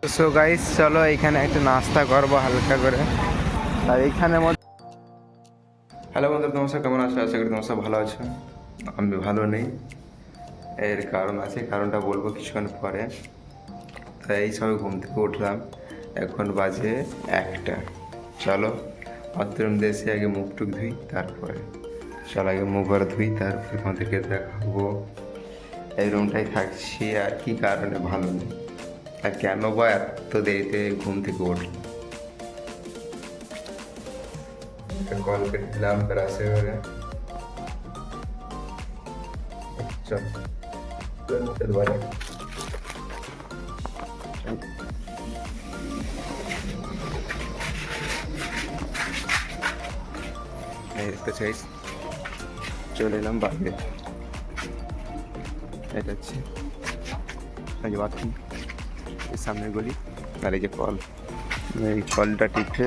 So guys চলো এখানে একটা নাস্তা করবো হালকা করে। আর এইখানে হ্যালো বন্ধু, তোমার কেমন আছো? আশা করি তোমার সব ভালো আছো। আমি ভালো নেই, এর কারণ আছে, কারণটা বলবো কিছুক্ষণ পরে। তাই এই সবে ঘুম থেকে উঠলাম, এখন বাজে 1টা। চলো বাথরুম দিয়ে এসে আগে মুখ টুক ধুই, তারপরে চলো আগে মুখ আর ধুই, তারপরে তোমাদেরকে দেখাবো এই রুমটাই থাকছি আর কি কারণে ভালো নেই, আর কেন বা এত দেরিতে ঘুম থেকে উঠলাম। কল করে দিলাম ব্রাশে করে, চলে এলাম বাইরে। এটা হচ্ছে বাথরুম, এই সামনের গলি, আর এই যে কল। এই কলটা টিপে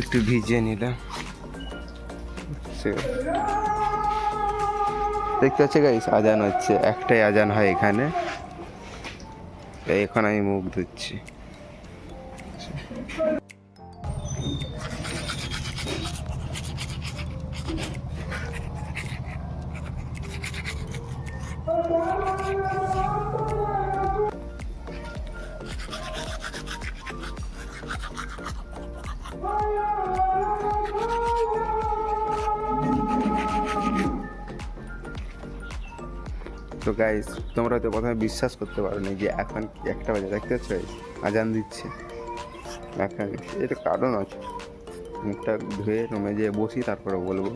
একটু ভিজিয়ে নিলাম। দেখতে পাচ্ছি গাইস, আজান হচ্ছে, একটাই আজান হয় এখানে। এখন আমি মুখ ধুচ্ছি। তো গাইস, তোমরা তো প্রথমে বিশ্বাস করতে পারো না যে এখন 1টা বাজে, দেখতে পাচ্ছ আজান দিচ্ছে এখন। এটা কারণ আছে, মুখটা ধুয়ে রুমে যেয়ে বসি, তারপরে বলবো।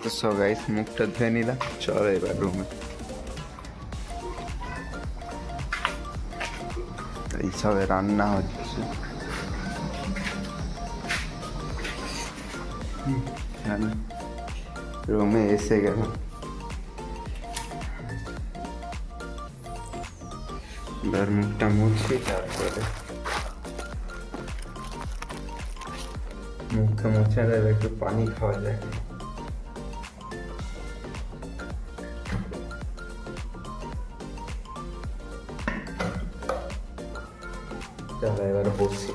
তো সো গাইস, মুখটা ধুয়ে নিলাম, চলো এবার রুমে। এইসবে রান্না হচ্ছে, রুমে এসে গেল। এবার মুখটা মুছি, তারপরে মুখটা মুছে একটু পানি খাওয়া যায়। চলো এবার বসি।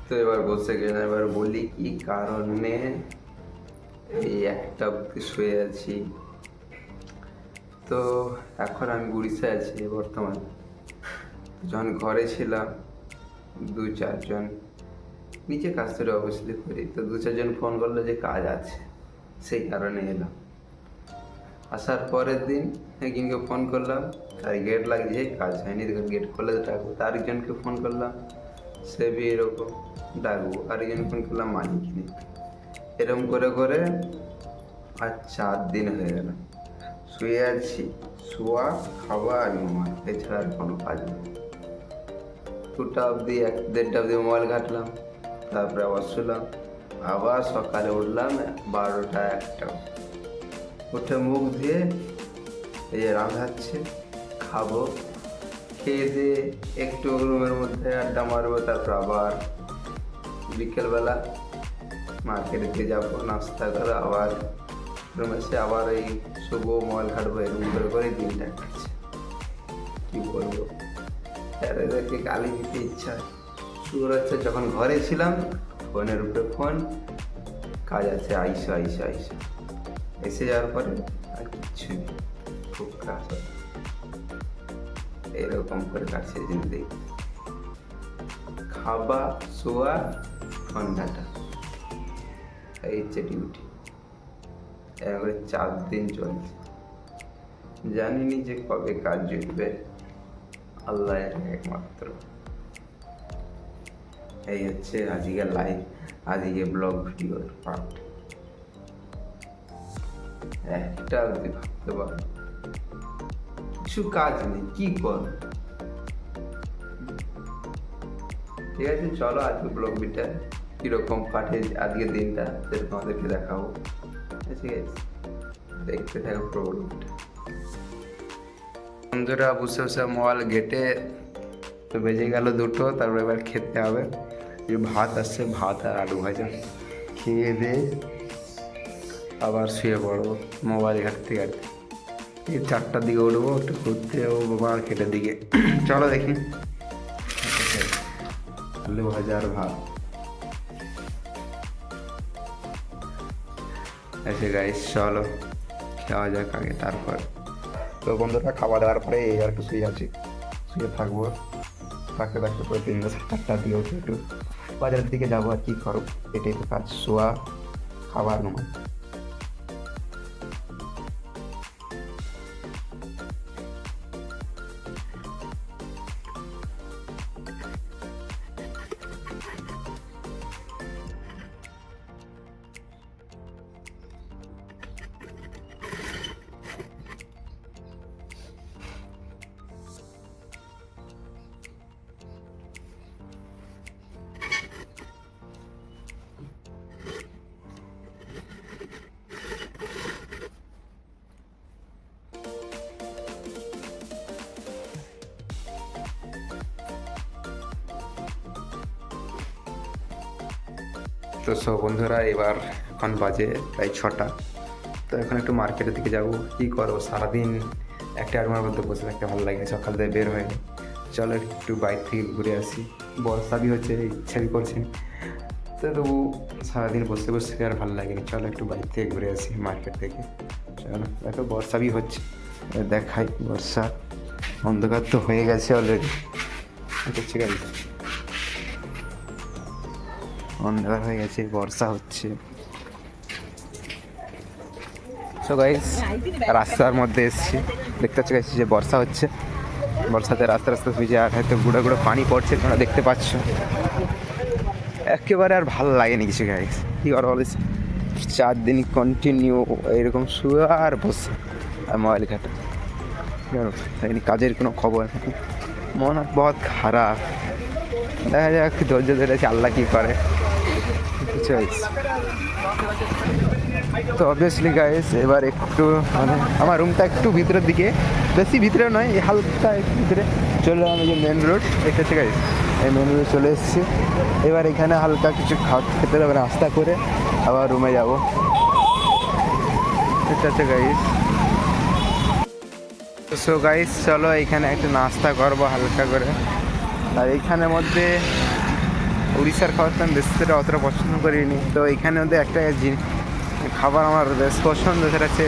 তো এবার বসে গেলে এবার বলি কি কারণে এই 1টা অবধি শুয়ে আছি। তো এখন আমি উড়িষ্যায় আছি বর্তমান। যখন ঘরে ছিলাম 2-4 জন, নিচে কাজ করে অবশ্যই করি, তো 2-4 জন ফোন করলো যে কাজ আছে, সেই কারণে এলাম। আসার পরের দিন একজনকে ফোন করলাম, তার গেট লাগছে, কাজ হয়নি, দেখুন গেট খুলে ডাকবো। আরেকজনকে ফোন করলাম, সে বি এরকম ডাকবো। আরেকজন ফোন করলাম, মালিক নেই। এরকম করে করে আর 4 দিন হয়ে গেল শুয়ে আছি। শোয়া, খাওয়া আর ঘুমা, এছাড়া আর কোনো কাজ নেই। 2টা অবধি, 1-1.5টা অবধি মোবাইল ঘাটলাম, তারপরে আবার শুলাম। আবার সকালে উঠলাম 12টা 1টা, উঠে মুখ ধুয়ে এই যে রান্ধাচ্ছে, খাবো, খেয়ে দিয়ে একটু রুমের মধ্যে আড্ডা মারবো, তারপর আবার বিকেলবেলা মার্কেটে দিয়ে যাবো, নাস্তা করে আবার রুমে এসে আবার এই শুভ মোবাইল ঘাটবো। এরকম করে করে দিনটা কাটছে। কী বলবো, এদেরকে গালি দিতে ইচ্ছা শুরু হচ্ছে। যখন ঘরে ছিলাম, ফোনের উপরে ফোন, কাজ আছে, আইসো আইসো আইসো। এসে যাওয়ার পরে আর কিচ্ছু নেই, খুব কাজ। এরকম করে কাছে জিন্দগি, খাওয়া, শোয়া, ফোন ঘাটা, এই হচ্ছে ডিউটি। এভাবে 4 দিন চলছে। জানিনি যে কবে কাজ জুটবে, আল্লাহ একমাত্র। এই হচ্ছে আজকে লাইভ, আজকে ব্লগ ভিডিওর পার্ট। 1টা অবধি ভাবতে পারো, কিছু কাজ নেই, কি কর। ঠিক আছে, চলো আজকে ব্লগ ভিডিওটা কিরকম কাটে আজকের দিনটা, সেটা তোমাদেরকে দেখাবো। ঠিক আছে, দেখতে থাকো পুরো ব্লগটা। বন্ধুরা বসে বসে মোবাইল ঘেটে তো বেজে গেল 2টো, তারপর এবার খেতে হবে। যে ভাত আসছে, ভাত আর আলু ভাজা খেয়ে দিয়ে আবার শুয়ে পড়বো মোবাইল ঘাটতে ঘাটতে। এই 4টার দিকে উঠবো, একটু ঘুরতে যাবো মার্কেটের দিকে। চলো দেখি। আলু ভাজা আর ভাত এসে গাইস, চলো খাওয়া যাক আগে, তারপর। তো বন্ধুরা খাওয়া দাওয়ার পরে এই আর একটু শুয়ে থাকবো। থাকতে থাকতে পরে 3-4টার দিকে উঠে একটু বাজারের দিকে যাবো। আর কি করো, এটাই তো কাজ, শোয়া, খাবার, ঘুমান। তো সব বন্ধুরা, এবার এখন বাজে প্রায় 6টা। তো এখন একটু মার্কেটের দিকে যাবো। কী করবো, সারাদিন একটা রুমের মধ্যে বসে থাকতে ভালো লাগে, সকাল থেকে বের হয়নি। চলো একটু বাইক থেকে ঘুরে আসি। বর্ষা বি হচ্ছে, ইচ্ছা বি করছে, তো তবু সারাদিন বসে বসে আর ভালো লাগেনি। চলো একটু বাইক থেকে ঘুরে আসি মার্কেট থেকে। চলো, দেখো বর্ষা বি হচ্ছে, দেখাই বর্ষা। অন্ধকার তো হয়ে গেছে অলরেডি, ঠিক আছে, অন্ধকার হয়ে গেছে, বর্ষা হচ্ছে। সো গাইস, রাস্তার মধ্যে এসেছি, দেখতে পাচ্ছি গাইস যে বর্ষা হচ্ছে। বর্ষাতে রাস্তা রাস্তা ভিজে, আর হয়তো গুঁড়ো গুঁড়ো পানি পড়ছে, তোমরা দেখতে পাচ্ছ। একেবারে আর ভালো লাগেনি কিছু গাইস, কী করো বলিস, 4 দিন কন্টিনিউ এরকম শুয়ে আর বসে আর মোবাইল ঘাটা। কাজের কোনো খবর নেই, মন বহুত খারাপ। দেখা যাক, ধৈর্য ধরেছে, আল্লাহ কী করে। তো অবভিয়াসলি গাইস, এবার একটু মানে আমার রুমটা একটু ভিতরের দিকে, বেশি ভিতরে নয়, এই হালকা একটু ভিতরে চলে আমি যে মেন রোড দেখতে পাচ্ছি গাইস, এই মেন রোডে চলে এসেছি। এবার এখানে হালকা কিছু খেতে হবে, নাস্তা করে আবার রুমে যাবো, ঠিক আছে গাইস। সো গাইস, চলো এখানে একটা নাস্তা করবো হালকা করে। আর এইখানের মধ্যে উড়িষ্যার খাবারটা আমি বেশি সেটা অতটা পছন্দ করিনি। তো এইখানের মধ্যে একটা খাবার আমার বেশ পছন্দ, সেটা হচ্ছে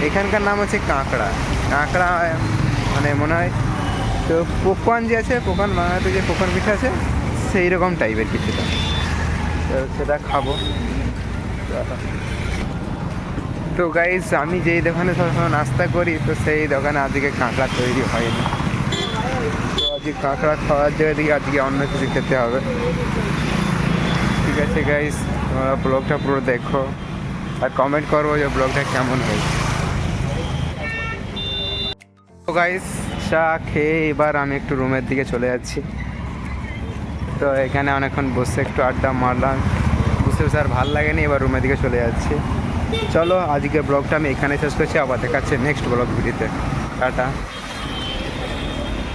এখানকার নাম হচ্ছে কাঁকড়া। কাঁকড়া মানে মনে হয় তো পোকন যে আছে, পোকন বাংলাতে যে পোকন পিঠা আছে, সেই রকম টাইপের কিছুটা, তো সেটা খাবো। তো গাইস, আমি যেই দোকানে সবসময় নাস্তা করি, তো সেই দোকানে আজকে কাঁকড়া তৈরি হয়নি। তো আজকে কাঁকড়া খাওয়ার জায়গা থেকে আজকে অন্য কিছু খেতে হবে। ঠিক আছে গাইস, তোমরা ব্লগটা পুরো দেখো আর কমেন্ট করবো যে ব্লগটা কেমন হয়েছে। তো গাইস, চা খেয়ে এবার আমি একটু রুমের দিকে চলে যাচ্ছি। তো এখানে অনেকক্ষণ বসে একটু আড্ডা মারলাম, বসে বসে আর ভালো লাগেনি, এবার রুমের দিকে চলে যাচ্ছি। চলো আজকের ব্লগটা আমি এখানে শেষ করছি, আবার দেখাচ্ছি নেক্সট ব্লগ ভিডিওতে। টাটা।